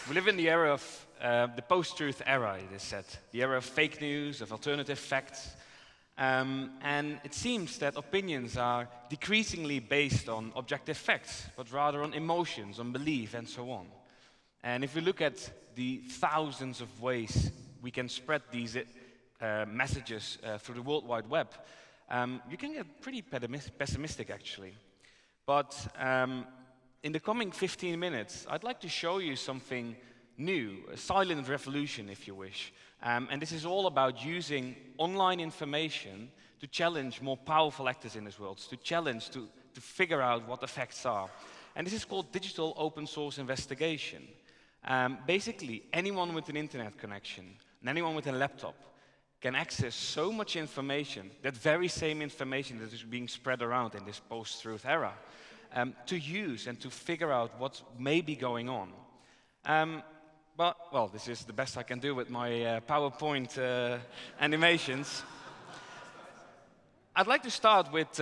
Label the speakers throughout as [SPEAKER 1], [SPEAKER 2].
[SPEAKER 1] We live in the era of the post-truth era, it is said. The era of fake news, of alternative facts. And it seems that opinions are decreasingly based on objective facts, but rather on emotions, on belief, and so on. And if we look at the thousands of ways we can spread these messages through the World Wide Web, you can get pretty pessimistic, actually. But in the coming 15 minutes, I'd like to show you something new, a silent revolution, if you wish. And this is all about using online information to challenge more powerful actors in this world, to challenge, to figure out what the facts are. And this is called digital open source investigation. Basically, anyone with an internet connection and anyone with a laptop can access so much information, that very same information that is being spread around in this post-truth era, to use and to figure out what may be going on. Well, this is the best I can do with my PowerPoint animations. I'd like to start with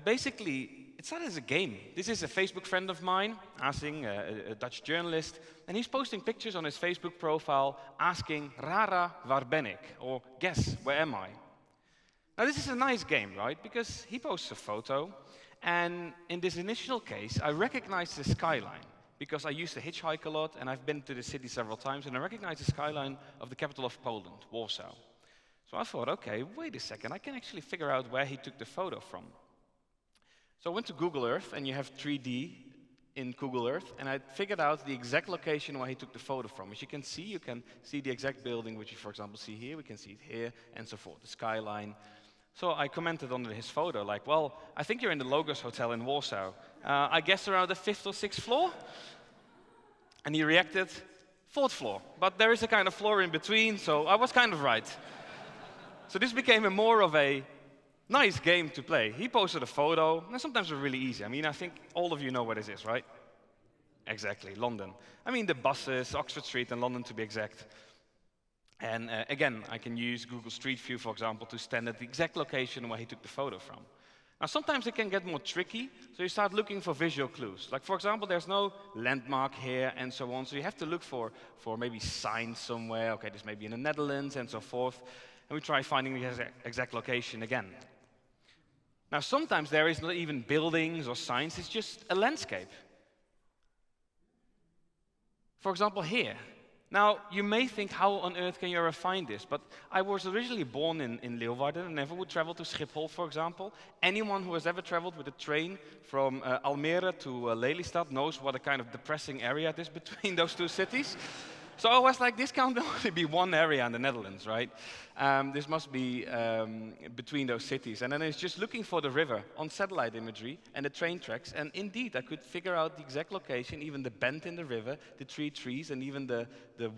[SPEAKER 1] basically, it started as a game. This is a Facebook friend of mine, asking, a Dutch journalist, and he's posting pictures on his Facebook profile asking, Rara, waar ben ik? Or, guess, where am I? Now this is a nice game, right? Because he posts a photo, and in this initial case, I recognize the skyline, because I used to hitchhike a lot, and I've been to the city several times, and I recognize the skyline of the capital of Poland, Warsaw. So I thought, okay, wait a second, I can actually figure out where he took the photo from. So I went to Google Earth, and you have 3D in Google Earth, and I figured out the exact location where he took the photo from. As you can see the exact building, which you, for example, see here, we can see it here, and so forth, the skyline. So I commented under his photo, like, well, I think you're in the Logos Hotel in Warsaw. I guess around the 5th or 6th floor? And he reacted, 4th floor. But there is a kind of floor in between, so I was kind of right. So this became more of a nice game to play. He posted a photo, and sometimes it's really easy. I mean, I think all of you know where this is, right? Exactly, London. I mean, the buses, Oxford Street in London to be exact. And again, I can use Google Street View, for example, to stand at the exact location where he took the photo from. Now, sometimes it can get more tricky, so you start looking for visual clues. Like, for example, there's no landmark here and so on, so you have to look for maybe signs somewhere. Okay, this may be in the Netherlands and so forth. And we try finding the exact location again. Now, sometimes there is not even buildings or signs, it's just a landscape. For example, here. Now, you may think, how on earth can you ever find this? But I was originally born in Leeuwarden and never would travel to Schiphol, for example. Anyone who has ever traveled with a train from Almere to Lelystad knows what a kind of depressing area it is between those two cities. So I was like, this can't only be one area in the Netherlands, right? This must be between those cities. And then I was just looking for the river on satellite imagery and the train tracks. And indeed, I could figure out the exact location, even the bend in the river, the trees, and even the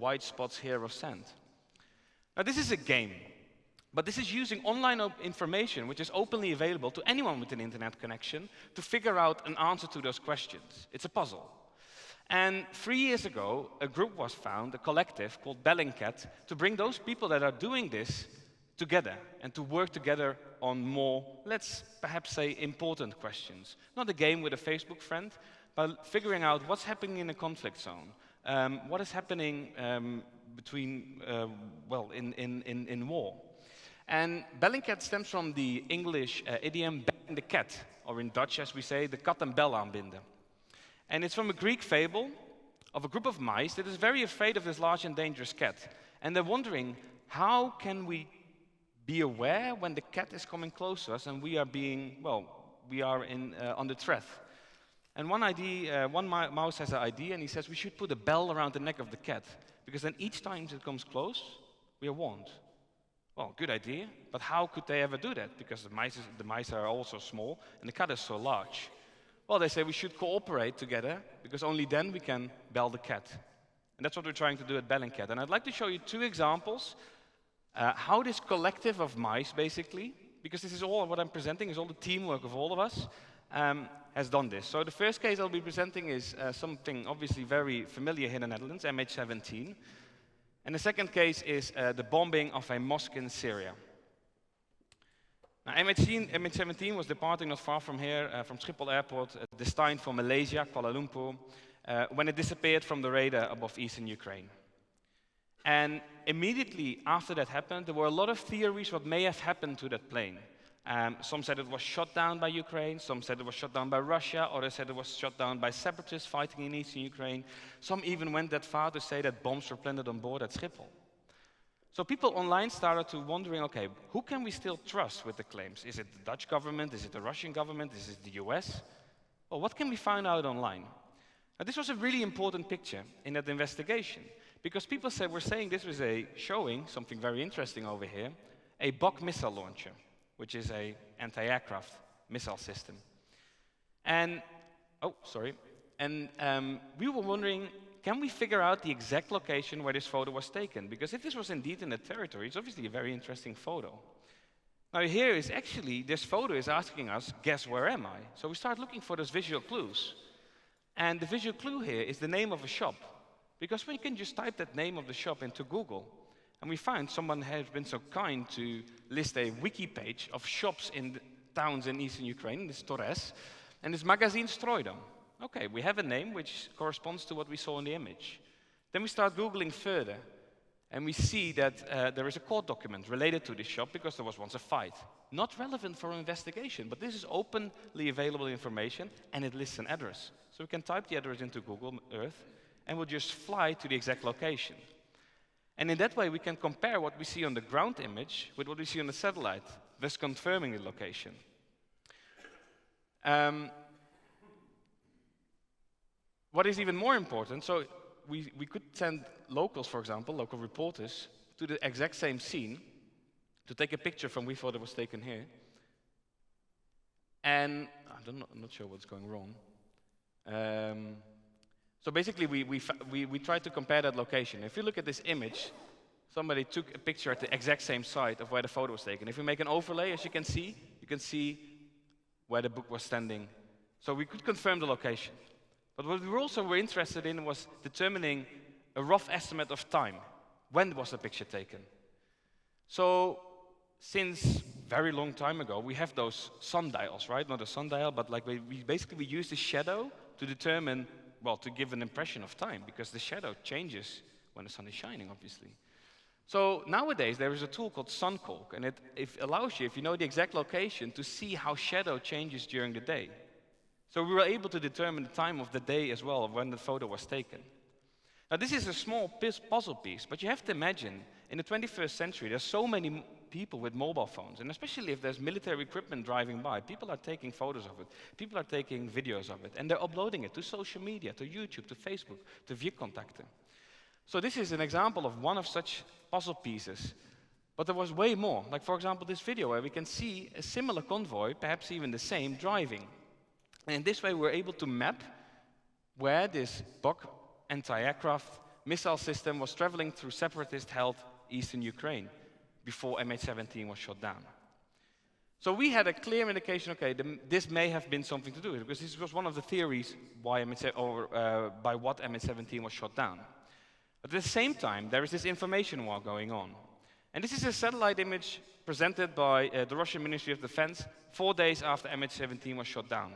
[SPEAKER 1] white spots here of sand. Now, this is a game. But this is using online information, which is openly available to anyone with an internet connection, to figure out an answer to those questions. It's a puzzle. And 3 years ago, a group was found, a collective called Bellingcat, to bring those people that are doing this together and to work together on more, let's perhaps say, important questions. Not a game with a Facebook friend, but figuring out what's happening in a conflict zone, what is happening in war. And Bellingcat stems from the English idiom "bang the cat," or in Dutch, as we say, de kat een bel aanbinden. And it's from a Greek fable of a group of mice that is very afraid of this large and dangerous cat. And they're wondering, how can we be aware when the cat is coming close to us and we are under threat? And one mouse has an idea, and he says we should put a bell around the neck of the cat, because then each time it comes close, we are warned. Well, good idea, but how could they ever do that? Because the mice are also small, and the cat is so large. Well, they say we should cooperate together, because only then we can bell the cat. And that's what we're trying to do at Bellingcat. And I'd like to show you 2 examples, how this collective of mice, basically, because this is all what I'm presenting, is all the teamwork of all of us, has done this. So the first case I'll be presenting is something obviously very familiar here in the Netherlands, MH17. And the second case is the bombing of a mosque in Syria. Now, MH17 was departing not far from here, from Schiphol Airport, destined for Malaysia, Kuala Lumpur. when it disappeared from the radar above eastern Ukraine. And immediately after that happened, there were a lot of theories what may have happened to that plane. Some said it was shot down by Ukraine, some said it was shot down by Russia, others said it was shot down by separatists fighting in eastern Ukraine. Some even went that far to say that bombs were planted on board at Schiphol. So people online started to wondering, okay, who can we still trust with the claims? Is it the Dutch government? Is it the Russian government? Is it the US? Well, what can we find out online? Now, this was a really important picture in that investigation, because people were saying this was showing something very interesting over here, a Buk missile launcher, which is an anti-aircraft missile system. And, we were wondering, can we figure out the exact location where this photo was taken? Because if this was indeed in the territory, it's obviously a very interesting photo. Now here is actually, this photo is asking us, guess where am I? So we start looking for those visual clues. And the visual clue here is the name of a shop. Because we can just type that name of the shop into Google, and we find someone has been so kind to list a wiki page of shops in towns in eastern Ukraine, this Torres, and this magazine Strojdom. Okay, we have a name which corresponds to what we saw in the image. Then we start Googling further, and we see that there is a court document related to this shop because there was once a fight. Not relevant for an investigation, but this is openly available information, and it lists an address. So we can type the address into Google Earth, and we'll just fly to the exact location. And in that way, we can compare what we see on the ground image with what we see on the satellite, thus confirming the location. What is even more important, so we could send locals, for example, local reporters, to the exact same scene to take a picture from we thought it was taken here. And I'm not sure what's going wrong. So basically, we tried to compare that location. If you look at this image, somebody took a picture at the exact same site of where the photo was taken. If we make an overlay, as you can see where the book was standing. So we could confirm the location. But what we were interested in was determining a rough estimate of time. When was the picture taken? So since very long time ago, we have those sundials, right? Not a sundial, but like we basically use the shadow to determine, well, to give an impression of time, because the shadow changes when the sun is shining, obviously. So nowadays, there is a tool called SunCalc, and it allows you, if you know the exact location, to see how shadow changes during the day. So we were able to determine the time of the day as well, of when the photo was taken. Now, this is a small puzzle piece, but you have to imagine, in the 21st century, there's so many people with mobile phones, and especially if there's military equipment driving by, people are taking photos of it, people are taking videos of it, and they're uploading it to social media, to YouTube, to Facebook, to Vierkontakte. So this is an example of one of such puzzle pieces, but there was way more. Like, for example, this video where we can see a similar convoy, perhaps even the same, driving. And in this way, we're able to map where this Buk anti-aircraft missile system was traveling through separatist-held eastern Ukraine before MH17 was shot down. So we had a clear indication, okay, this may have been something to do with it, because this was one of the theories why by what MH17 was shot down. But at the same time, there is this information war going on. And this is a satellite image presented by the Russian Ministry of Defense 4 days after MH17 was shot down.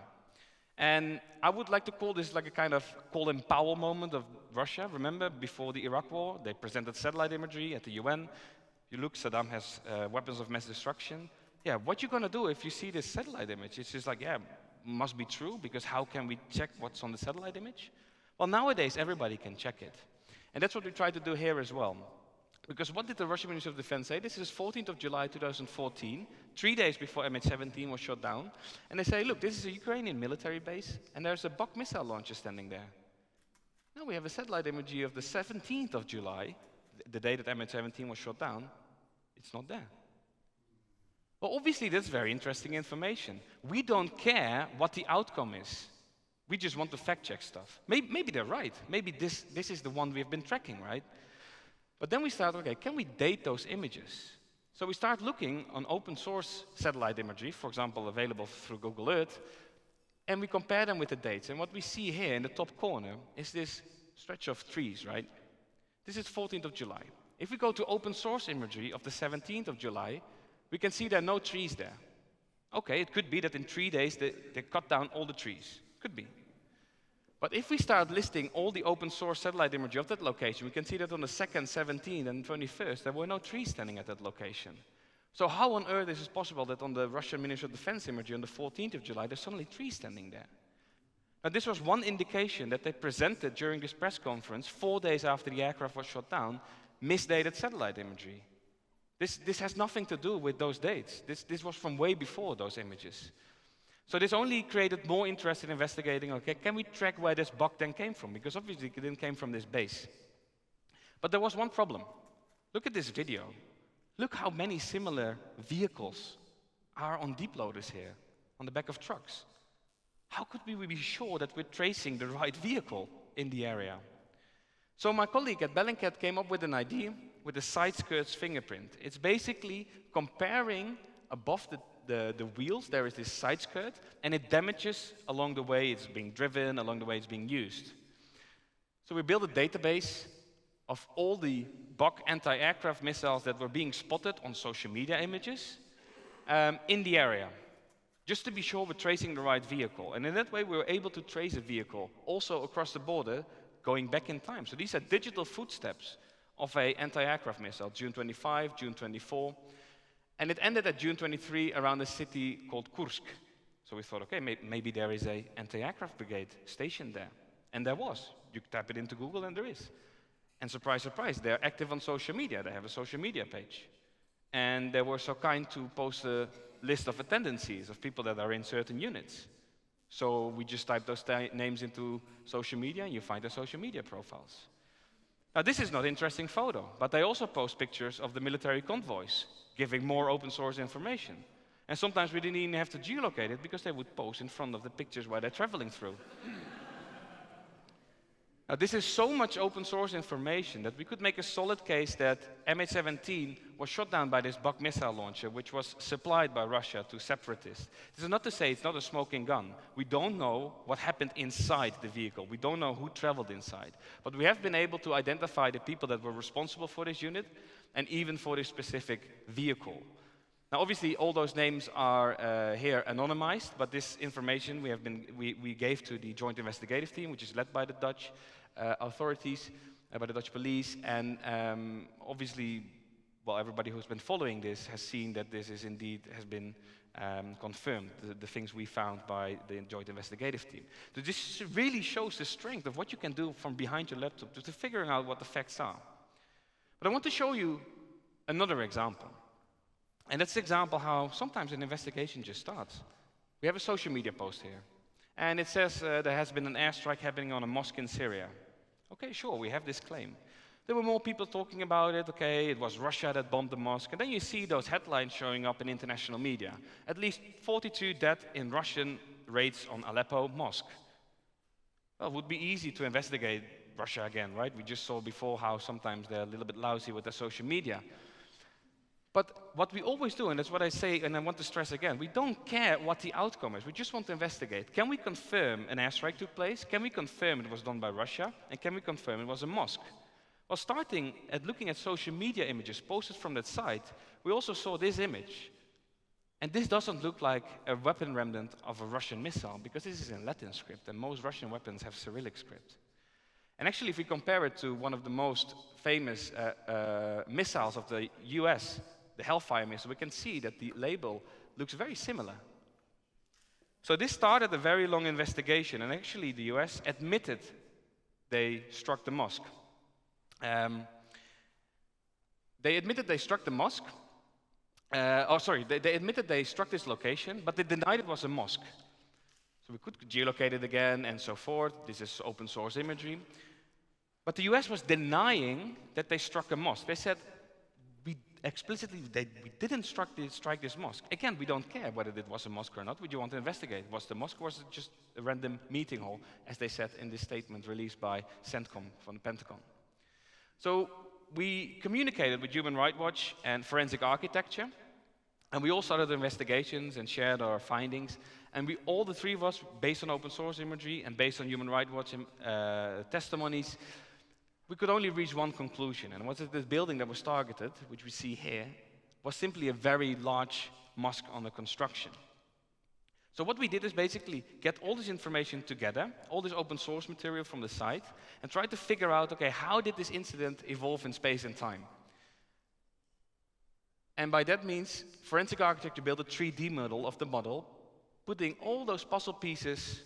[SPEAKER 1] And I would like to call this like a kind of Colin Powell moment of Russia. Remember, before the Iraq war, they presented satellite imagery at the UN. You look, Saddam has weapons of mass destruction. Yeah, what you gonna do if you see this satellite image? It's just like, yeah, must be true, because how can we check what's on the satellite image? Well, nowadays, everybody can check it. And that's what we try to do here as well. Because what did the Russian Ministry of Defense say? This is 14th of July 2014, 3 days before MH17 was shot down. And they say, look, this is a Ukrainian military base, and there's a Buk missile launcher standing there. Now we have a satellite imagery of the 17th of July, the day that MH17 was shot down. It's not there. Well, obviously, that's very interesting information. We don't care what the outcome is. We just want to fact-check stuff. Maybe they're right. Maybe this is the one we've been tracking, right? But then we start, okay, can we date those images? So we start looking on open source satellite imagery, for example, available through Google Earth, and we compare them with the dates. And what we see here in the top corner is this stretch of trees, right? This is 14th of July. If we go to open source imagery of the 17th of July, we can see there are no trees there. Okay, it could be that in 3 days they cut down all the trees. Could be. But if we start listing all the open source satellite imagery of that location, we can see that on the 2nd, 17th, and 21st, there were no trees standing at that location. So how on earth is it possible that on the Russian Ministry of Defense imagery on the 14th of July, there's suddenly trees standing there? Now, this was one indication that they presented during this press conference 4 days after the aircraft was shot down, misdated satellite imagery. This has nothing to do with those dates. This was from way before those images. So this only created more interest in investigating, okay, can we track where this bug then came from? Because obviously it didn't came from this base. But there was one problem. Look at this video. Look how many similar vehicles are on deep loaders here, on the back of trucks. How could we be sure that we're tracing the right vehicle in the area? So my colleague at Bellingcat came up with an idea with the side skirts fingerprint. It's basically comparing above the wheels, there is this side skirt, and it damages along the way it's being driven, along the way it's being used. So we built a database of all the Buk anti-aircraft missiles that were being spotted on social media images in the area, just to be sure we're tracing the right vehicle. And in that way, we were able to trace a vehicle also across the border, going back in time. So these are digital footsteps of an anti-aircraft missile, June 25, June 24. And it ended at June 23 around a city called Kursk. So we thought, okay, maybe there is an anti-aircraft brigade stationed there. And there was. You type it into Google and there is. And surprise, surprise, they're active on social media. They have a social media page. And they were so kind to post a list of attendances of people that are in certain units. So we just type those names into social media and you find their social media profiles. Now this is not an interesting photo, but they also post pictures of the military convoys, giving more open source information. And sometimes we didn't even have to geolocate it because they would post in front of the pictures where they're traveling through. Now, this is so much open source information that we could make a solid case that MH17 was shot down by this Buk missile launcher, which was supplied by Russia to separatists. This is not to say it's not a smoking gun. We don't know what happened inside the vehicle. We don't know who traveled inside. But we have been able to identify the people that were responsible for this unit and even for this specific vehicle. Now, obviously, all those names are here anonymized, but this information we gave to the Joint Investigative Team, which is led by the Dutch authorities, by the Dutch police, and obviously, well, everybody who's been following this has seen that this is indeed has been confirmed, the things we found by the Joint Investigative Team. So this really shows the strength of what you can do from behind your laptop to figuring out what the facts are. But I want to show you another example. And that's the example how sometimes an investigation just starts. We have a social media post here. And it says there has been an airstrike happening on a mosque in Syria. Okay, sure, we have this claim. There were more people talking about it. Okay, it was Russia that bombed the mosque. And then you see those headlines showing up in international media. At least 42 dead in Russian raids on Aleppo mosque. Well, it would be easy to investigate Russia again, right? We just saw before how sometimes they're a little bit lousy with their social media. But what we always do, and that's what I say, and I want to stress again, we don't care what the outcome is. We just want to investigate. Can we confirm an airstrike took place? Can we confirm it was done by Russia? And can we confirm it was a mosque? Well, starting at looking at social media images posted from that site, we also saw this image. And this doesn't look like a weapon remnant of a Russian missile, because this is in Latin script, and most Russian weapons have Cyrillic script. And actually, if we compare it to one of the most famous missiles of the US, the Hellfire missile, we can see that the label looks very similar. So this started a very long investigation, and actually the US admitted they struck the mosque. They admitted they struck the mosque. They admitted they struck this location, but they denied it was a mosque. So we could geolocate it again and so forth. This is open source imagery. But the US was denying that they struck a mosque. They said, explicitly, we didn't strike this mosque. Again, we don't care whether it was a mosque or not. We just want to investigate. Was the mosque, or was it just a random meeting hall, as they said in this statement released by CENTCOM from the Pentagon? So we communicated with Human Rights Watch and Forensic Architecture, and we all started investigations and shared our findings. And all the three of us, based on open source imagery and based on Human Rights Watch testimonies, we could only reach one conclusion, and it was that this building that was targeted, which we see here, was simply a very large mosque under construction. So what we did is basically get all this information together, all this open source material from the site, and try to figure out, okay, how did this incident evolve in space and time? And by that means, forensic architecture built a 3D model of the model, putting all those puzzle pieces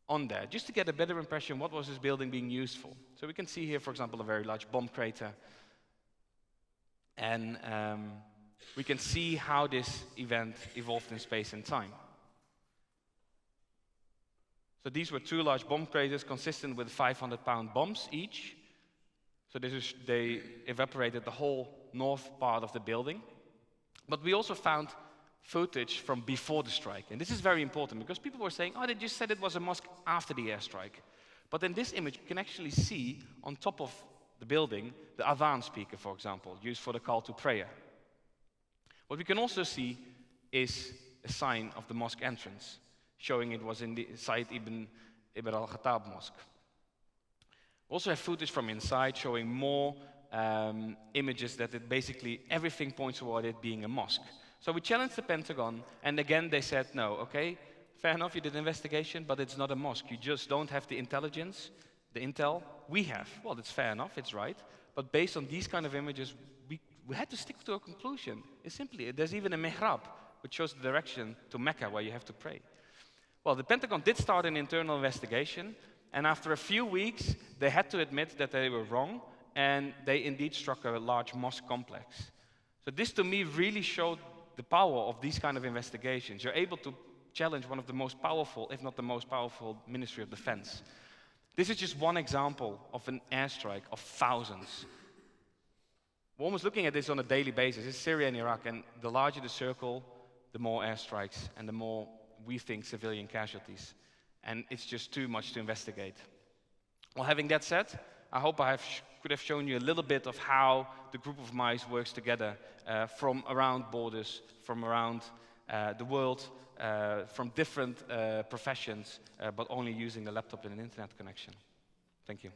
[SPEAKER 1] on there, just to get a better impression what was this building being used for. So we can see here, for example, a very large bomb crater. And we can see how this event evolved in space and time. So these were 2 large bomb craters consistent with 500-pound bombs each. So they evaporated the whole north part of the building. But we also found footage from before the strike. And this is very important because people were saying, oh, they just said it was a mosque after the airstrike. But in this image, you can actually see on top of the building the Adhan speaker, for example, used for the call to prayer. What we can also see is a sign of the mosque entrance, showing it was in the Said ibn al-Khattab mosque. We also have footage from inside showing more images that it basically everything points toward it being a mosque. So we challenged the Pentagon, and again they said, no, okay, fair enough, you did an investigation, but it's not a mosque. You just don't have the intelligence, the intel. We have. Well, it's fair enough, it's right. But based on these kind of images, we had to stick to a conclusion. It's simply, there's even a mihrab, which shows the direction to Mecca, where you have to pray. Well, the Pentagon did start an internal investigation, and after a few weeks, they had to admit that they were wrong, and they indeed struck a large mosque complex. So this, to me, really showed the power of these kind of investigations. You're able to challenge one of the most powerful, if not the most powerful, Ministry of Defense. This is just one example of an airstrike of thousands. We're almost looking at this on a daily basis. It's Syria and Iraq, and the larger the circle, the more airstrikes, and the more we think civilian casualties. And it's just too much to investigate. Well, having that said, I hope I could have shown you a little bit of how the group of mice works together from around borders, from around the world, from different professions, but only using the laptop and an internet connection. Thank you.